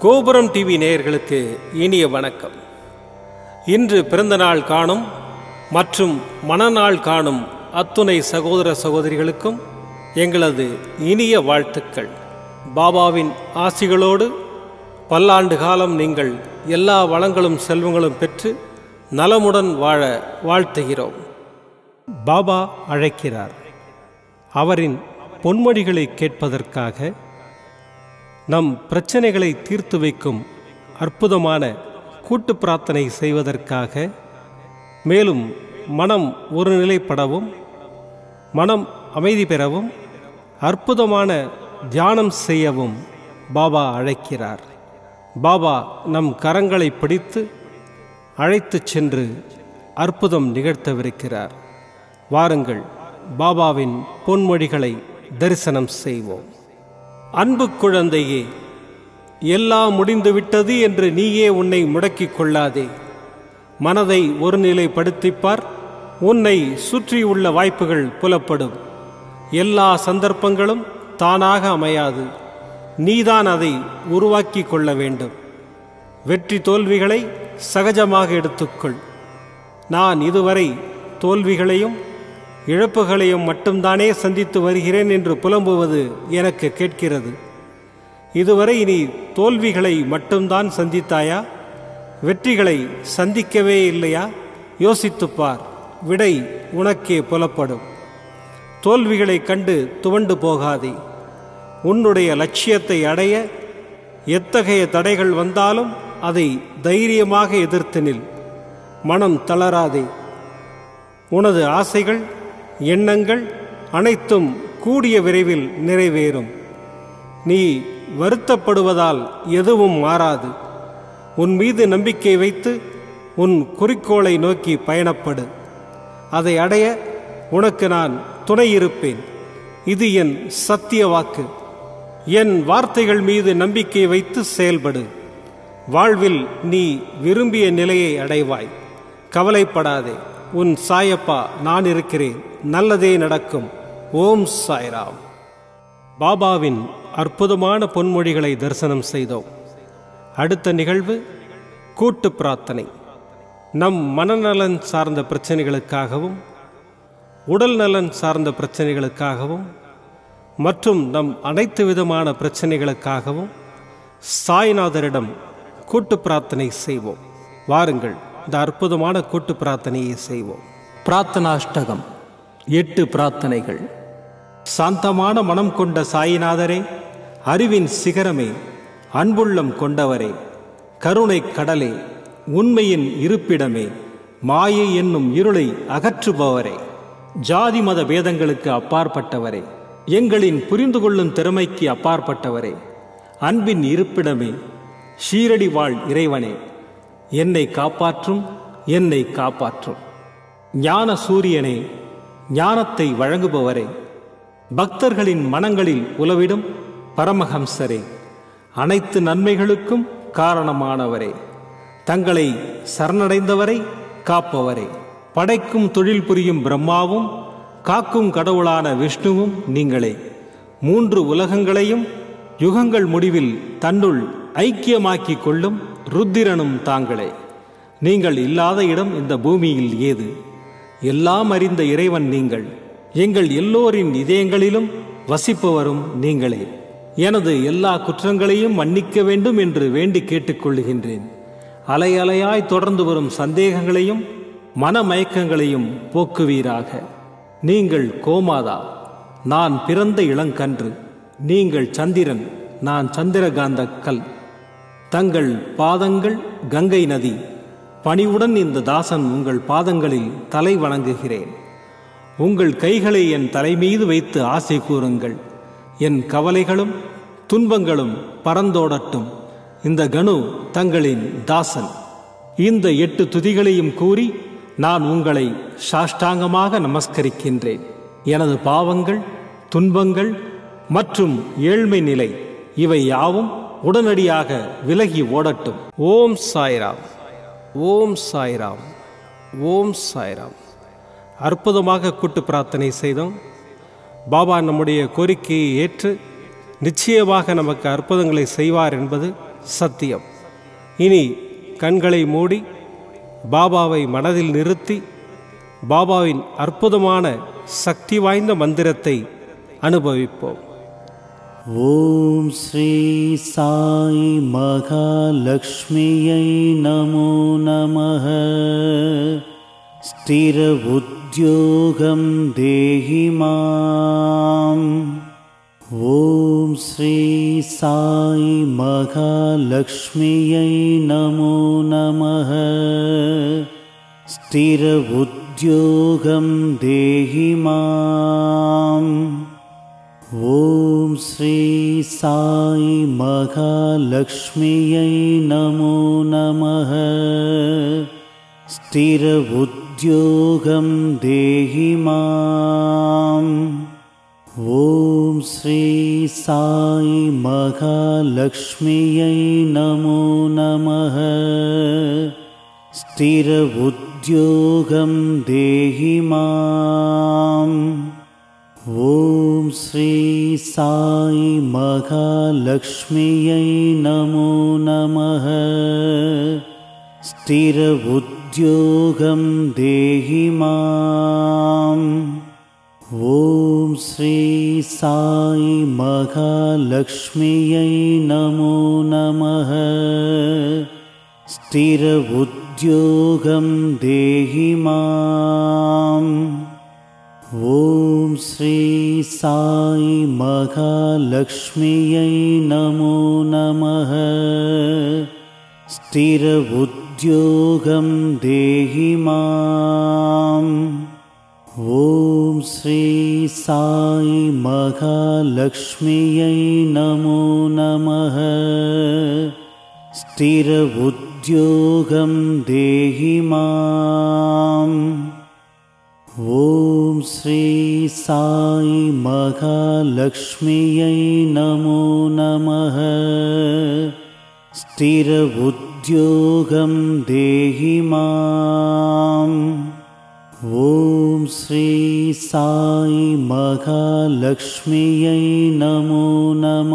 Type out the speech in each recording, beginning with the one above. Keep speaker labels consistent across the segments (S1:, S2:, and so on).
S1: கோபுரம் டிவி நேயர்களுக்கு இனிய வணக்கம். இன்று பிறந்தநாள் காணும் மற்றும் மணநாள் காணும் அத்துணை சகோதர சகோதரிகளுக்கும் எங்களது இனிய வாழ்த்துக்கள். பாபாவின் ஆசிகளோடு பல்லாண்டு காலம் நீங்கள் எல்லா வளங்களும் செல்வங்களும் பெற்று நலமுடன் வாழ வாழ்த்துகிறோம். பாபா அழைக்கிறார். அவரின் பொன்மொழிகளை கேட்பதற்காக, நம் பிரச்சனைகளை தீர்த்து வைக்கும் அற்புதமான கூட்டு பிரார்த்தனை செய்வதற்காக, மேலும் மனம் ஒருநிலைப்படவும் மனம் அமைதி பெறவும் அற்புதமான தியானம் செய்யவும் பாபா அழைக்கிறார். பாபா நம் கரங்களை பிடித்து அழைத்துச் சென்று அற்புதம் நிகழ்த்தவிருக்கிறார். வாருங்கள், பாபாவின் பொன்மொழிகளை தரிசனம் செய்வோம். அன்பு குழந்தையே, எல்லாம் முடிந்துவிட்டது என்று நீயே உன்னை முடக்கிக் கொள்ளாதே. மனதை ஒருநிலைப்படுத்திப்பார். உன்னை சுற்றியுள்ள வாய்ப்புகள் புலப்படும். எல்லா சந்தர்ப்பங்களும் தானாக அமையாது. நீதான் அதை உருவாக்கி கொள்ள வேண்டும். வெற்றி தோல்விகளை சகஜமாக எடுத்துக்கொள். நான் இதுவரை தோல்விகளையும் இழப்புகளையும் மட்டும்தானே சந்தித்து வருகிறேன் என்று புலம்புவது எனக்கு கேட்கிறது. இதுவரை நீ தோல்விகளை மட்டும்தான் சந்தித்தாயா? வெற்றிகளை சந்திக்கவே இல்லையா? யோசித்துப்பார். விடை உனக்கே புலப்படும். தோல்விகளை கண்டு துவண்டு போகாதே. உன்னுடைய லட்சியத்தை அடைய எத்தகைய தடைகள் வந்தாலும் அதை தைரியமாக எதிர்த்து நில். மனம் தளராதே. உனது ஆசைகள், எண்ணங்கள் அனைத்தும் கூடிய விரைவில் நிறைவேறும். நீ வருத்தப்படுவதால் எதுவும் மாறாது. உன் மீது நம்பிக்கை வைத்து உன் குறிக்கோளை நோக்கி பயணப்படு. அதை அடைய உனக்கு நான் துணை இருப்பேன். இது என் சத்திய வாக்கு. என் வார்த்தைகள் மீது நம்பிக்கை வைத்து செயல்படு. வாழ்வில் நீ விரும்பிய நிலையை அடைவாய். கவலைப்படாதே. உன் சாயப்பா நான் இருக்கிறேன். நல்லதே நடக்கும். ஓம் சாய்ராம். பாபாவின் அற்புதமான பொன்மொழிகளை தரிசனம் செய்தோம். அடுத்த நிகழ்வு கூட்டு பிரார்த்தனை. நம் மனநலன் சார்ந்த பிரச்சனைகளுக்காகவும், உடல் நலன் சார்ந்த பிரச்சனைகளுக்காகவும் மற்றும் நம் அனைத்து விதமான பிரச்சனைகளுக்காகவும் சாய்நாதரிடம் கூட்டு பிரார்த்தனை செய்வோம். வாருங்கள், இந்த அற்புதமான கூட்டு பிரார்த்தனையை செய்வோம். பிரார்த்தனாஷ்டகம். 8 பிரார்த்தனைகள். சாந்தமான மனம் கொண்ட சாயிநாதரே, அறிவின் சிகரமே, அன்புள்ளம் கொண்டவரே, கருணை கடலே, உண்மையின் இருப்பிடமே, மாயை என்னும் இருளை அகற்றுபவரே, ஜாதி மத பேதங்களுக்கு அப்பாற்பட்டவரே, எங்களின் புரிந்து கொள்ளும் திறமைக்கு அப்பாற்பட்டவரே, அன்பின் இருப்பிடமே, ஷீரடி வாழ் இறைவனே, என்னை காப்பாற்றும், என்னை காப்பாற்றும். ஞான சூரியனே, ஞானத்தை வழங்குபவரே, பக்தர்களின் மனங்களில் உலவிடும் பரமஹம்சரே, அனைத்து நன்மைகளுக்கும் காரணமானவரே, தங்களை சரணடைந்தவரை காப்பவரே, படைக்கும் தொழில் புரியும் பிரம்மாவும் காக்கும் கடவுளான விஷ்ணுவும் நீங்களே. 3 உலகங்களையும் யுகங்கள் முடிவில் தன்னுள் ஐக்கியமாக்கிக் கொள்ளும் ருத்திரனும் தாங்களே. நீங்கள் இல்லாத இடம் இந்த பூமியில் ஏது? எல்லாம் அறிந்த இறைவன் நீங்கள். எங்கள் எல்லோரின் இதயங்களிலும் வசிப்பவரும் நீங்களே. எனது எல்லா குற்றங்களையும் மன்னிக்க வேண்டும் என்று வேண்டி கேட்டுக்கொள்ளுகின்றேன். அலை அலையாய் தொடர்ந்து வரும் சந்தேகங்களையும் மனமயக்கங்களையும் போக்குவீராக. நீங்கள் கோமாதா, நான் பிறந்த இளங்கன்று. நீங்கள் சந்திரன், நான் சந்திரகாந்த கல். தங்கள் பாதங்கள் கங்கை நதி. பணிவுடன் இந்த தாசன் உங்கள் பாதங்களில் தலை வணங்குகிறேன். உங்கள் கைகளை என் தலைமீது வைத்து ஆசை கூறுங்கள். என் கவலைகளும் துன்பங்களும் பறந்தோடட்டும். இந்த கணு தங்களின் தாசன். இந்த 8 துதிகளையும் கூறி நான் உங்களை சாஷ்டாங்கமாக நமஸ்கரிக்கின்றேன். எனது பாவங்கள், துன்பங்கள் மற்றும் ஏழ்மை நிலை இவை யாவும் உடனடியாக விலகி ஓடட்டும். ஓம் சாய்ராம். ஓம் சாய்ராம். ஓம் சாய்ராம். அற்புதமாக கூட்டு பிரார்த்தனை செய்தோம். பாபா நம்முடைய கோரிக்கையை ஏற்று நிச்சயமாக நமக்கு அற்புதங்களை செய்வார் என்பது சத்தியம். இனி கண்களை மூடி பாபாவை மனதில் நிறுத்தி பாபாவின் அற்புதமான சக்தி வாய்ந்த மந்திரத்தை அனுபவிப்போம்.
S2: ஓம் ஸ்ரீ சாய் மகாலட்சுமியை நமோ நமः. ஸ்திர உத்யோகம் தேஹி மாம். ஓம் ஸ்ரீ சாய் மகாலட்சுமியை நமோ நமः. ஸ்திர உத்யோகம் தேஹி மாம். ஓம் ஸ்ரீ சாய் மகாலட்சுமியை நமோ நமः. ஸ்திர உத்யோகம் தேஹி மாம். ஓம் ஸ்ரீ சாய் மகாலட்சுமியை நமோ நமः. ஸ்திர உத்யோகம் தேஹி மாம். ஓம் ஸ்ரீ சாய் மகாலட்சுமியை நமோ நமः. ஸ்திர உத்யோகம் தேஹி மாம். ஓம் ஸ்ரீ சாய் மகாலட்சுமியை நமோ நமः. ஸ்திர உத்யோகம் தேஹி மாம். ஓம் ஸ்ரீ சாய் மகாலட்சுமியை நமோ நமः. ஸ்திர உத்யோகம் தேஹி மாம். ஓம் ஸ்ரீ சாய் மகாலட்சுமியை நமோ நமः. ஸ்திர உத்யோகம் தேஹி மாம். ஓம் ஸ்ரீ சாய் மகாலட்சுமியை நமோ நமः. ஸ்திர உத்யோகம் தேஹி மாம். ஓம் ஸ்ரீ சாய் மகாலட்சுமியை நமோ நமः.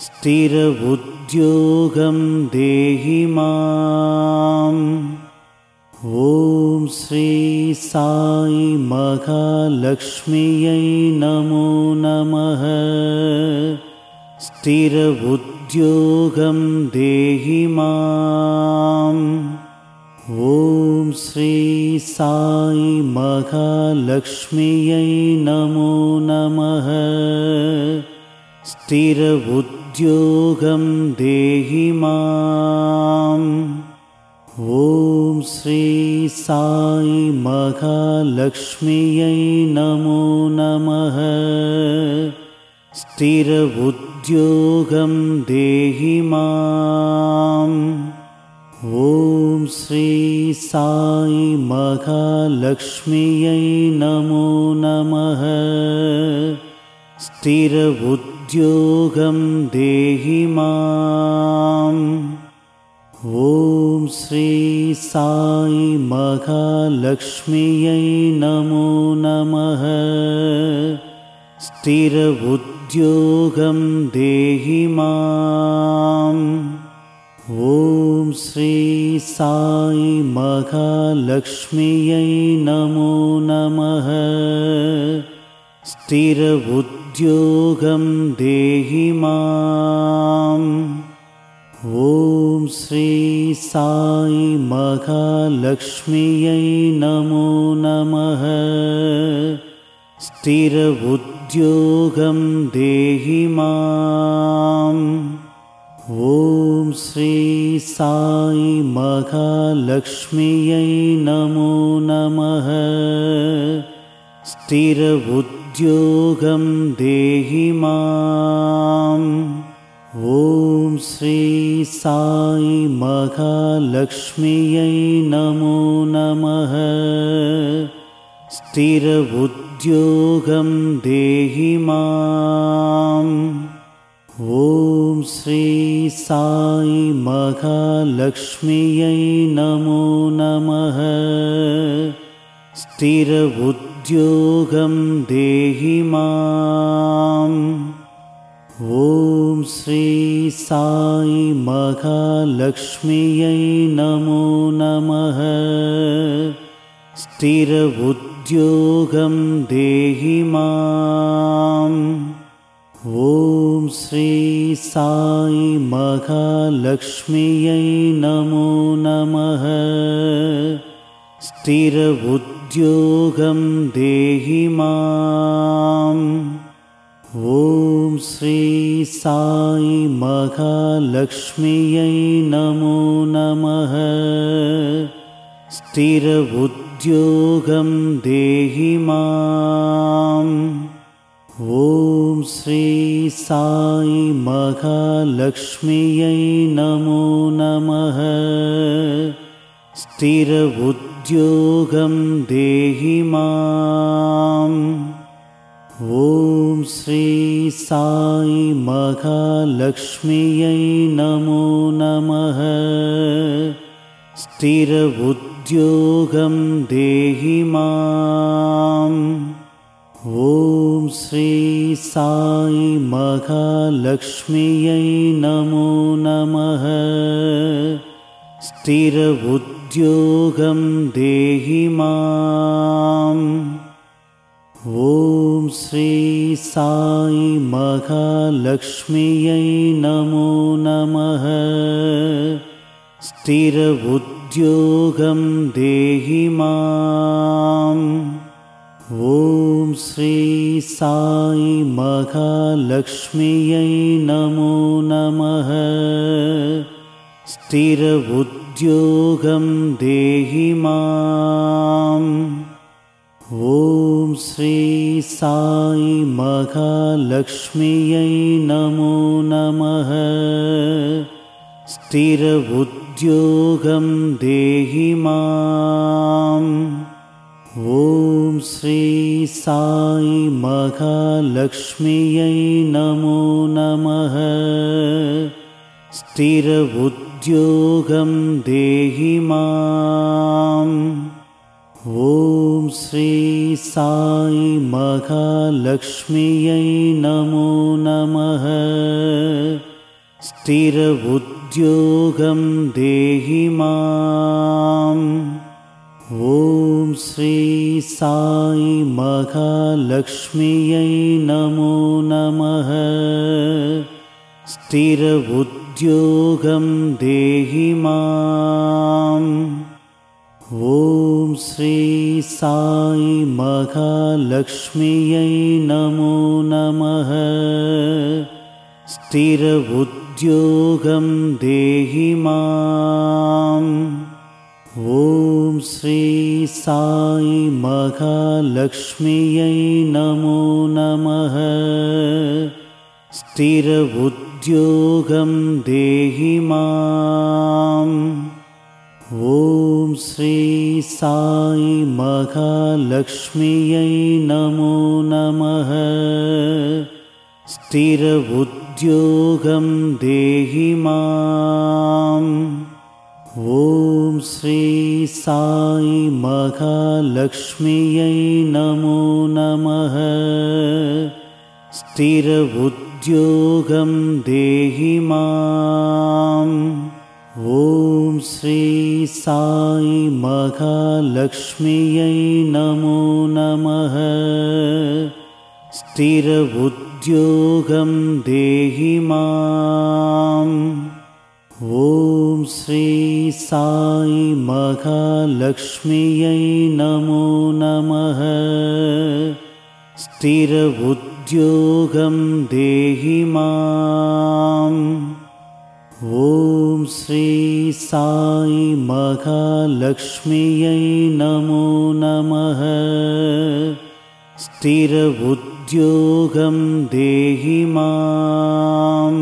S2: ஸ்திர உத்யோகம் தேஹி மாம். ஓம் ஸ்ரீ சாய் மகாலட்சுமியை நமோ நமः. ஸ்திர உத்யோகம் தேஹி மாம். ஓம் ஸ்ரீ சாய் மகாலட்சுமியை நமோ நமः. ஸ்திர உத்யோகம் தேஹி மாம். ஓம் ஸ்ரீ சாய் மகாலட்சுமியை நமோ நமः. ஸ்திர உத்யோகம் தேஹி மாம். ஓம் ஸ்ரீ சாய் மகாலட்சுமியை நமோ நமः. ஸ்திர உத்யோகம் தேஹி மாம். ஓம் ஸ்ரீ சாய் மகாலட்சுமியை நமோ நமः. ஸ்திர உத்யோகம் தேஹி மாம். ஓம் ஸ்ரீ சாய் மகாலட்சுமியை நமோ நமः. ஸ்திர உத்யோகம் தேஹி மாம். ஓம் ஸ்ரீ சாய் மகாலட்சுமியை நமோ நமः. ஸ்திர உத்யோகம் தேஹி மாம். ஓம் ஸ்ரீ சாய் மகாலட்சுமியை நமோ நமः. ஸ்திர உத்யோகம் தேஹி மாம். ஓம் ஸ்ரீ சாய் மகாலட்சுமியை நமோ நமः. ஸ்திர உத்யோகம் தேஹி மாம். ஓம் ஸ்ரீ சாய் மகாலட்சுமியை நமோ நமः. ஸ்திர உத்யோகம் தேஹி மாம். ॐ श्री साई महालक्ष्म्यै नमो नमः। स्थिर उद्योगं देहि माम्। ॐ श्री साई महालक्ष्म्यै नमो नमः। स्थिर उद्योगं देहि माम्। ॐ श्री साई महालक्ष्म्यै नमो नमः। स्थिर उद्योगं देहि माम्। ॐ श्री साई महालक्ष्म्यै नमो नमः। स्थिर उद्योगं देहि माम्। ॐ श्री साई महालक्ष्म्यै नमो नमः। स्थिर उद्योगं देहि माम्। ॐ श्री साई महालक्ष्म्यै नमो नमः। स्थिर उद्योगं देहि माम्। ॐ श्री साई महालक्ष्म्यै नमो नमः। स्थिर उद्योगं देहि माम्। ॐ श्री साई महालक्ष्म्यै नमो नमः। स्थिर उद्योगं देहि माम्। ॐ श्री साई महालक्ष्म्यै नमो नमः। स्थिर उद्योगं देहि माम्। ॐ श्री साई महालक्ष्म्यै नमो नमः। स्थिर उद्योगं देहि माम्। ॐ श्री साई महालक्ष्म्यै नमो नमः। स्थिर उद्योगं देहि माम्। ॐ श्री साई महालक्ष्म्यै नमो नमः। स्थिर उद्योगं देहि माम्। ॐ श्री साई महालक्ष्म्यै नमो नमः। स्थिर उद्योगं देहि माम्। ॐ श्री साई महालक्ष्म्यै नमो नमः। स्थिर उद्योगं देहि माम्। ॐ श्री साई महालक्ष्म्यै नमो नमः। स्थिर उद्योगं देहि माम्। ॐ श्री साई महालक्ष्म्यै नमो नमः। स्थिर उद्योगं देहि माम्। ॐ श्री साई महालक्ष्म्यै नमो नमः। स्थिर उद्योगं देहि माम्। ॐ श्री साई महालक्ष्म्यै नमो नमः। स्थिर उद्योगं देहि माम्। ॐ श्री साई महालक्ष्म्यै नमो नमः। स्थिर उद्योगं देहि माम्।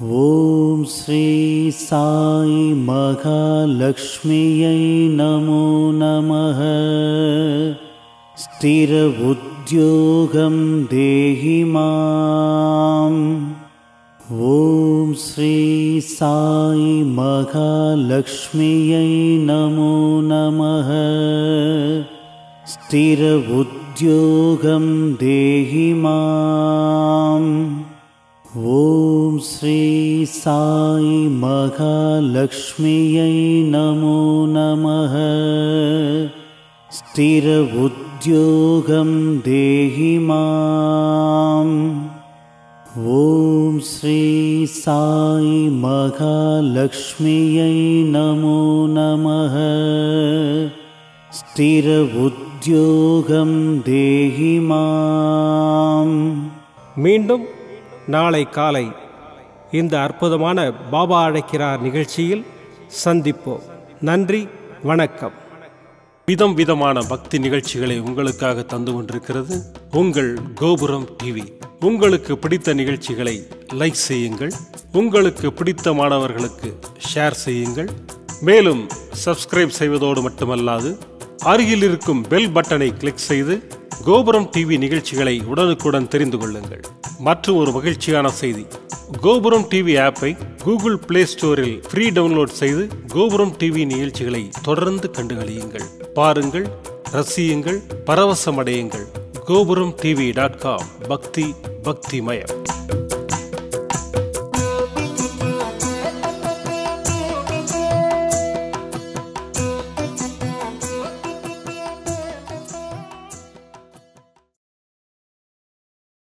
S2: ॐ श्री साई महालक्ष्म्यै नमो नमः। स्थिर उद्योगं देहि माम्। ॐ श्री साई महालक्ष्म्यै नमो नमः। स्थिर उद्योगं देहि माम्। ஓம் ஸ்ரீ சாய் மகாலட்சுமியை நமோ நமः. ஸ்திர உத்யோகம் தேஹி மாம். ஓம் ஸ்ரீ சாய் மகாலட்சுமியை நமோ நமः. ஸ்திர உத்யோகம் தேஹி மாம்.
S1: மீண்டும் நாளை காலை இந்த அற்புதமான பாபா அழைக்கிறார் நிகழ்ச்சியில் சந்திப்போம். நன்றி, வணக்கம். விதம் விதமான பக்தி நிகழ்ச்சிகளை உங்களுக்காக தந்து கொண்டிருக்கிறது உங்கள் கோபுரம் டிவி. உங்களுக்கு பிடித்த நிகழ்ச்சிகளை லைக் செய்யுங்கள், உங்களுக்கு பிடித்த மாணவர்களுக்கு ஷேர் செய்யுங்கள். மேலும் சப்ஸ்கிரைப் செய்வதோடு மட்டுமல்லாது அருகில் இருக்கும் பெல் பட்டனை கிளிக் செய்து கோபுரம் டிவி நிகழ்ச்சிகளை உடனுக்குடன் தெரிந்து கொள்ளுங்கள். மற்றும் ஒரு மகிழ்ச்சியான செய்தி, கோபுரம் டிவி ஆப்பை கூகுள் பிளே ஸ்டோரில் ஃப்ரீ டவுன்லோட் செய்து கோபுரம் டிவி நிகழ்ச்சிகளை தொடர்ந்து கண்டுகளியுங்கள். பாருங்கள், ரசியுங்கள், பரவசமடையுங்கள். gopuramtv.com. பக்தி பக்திமயம்.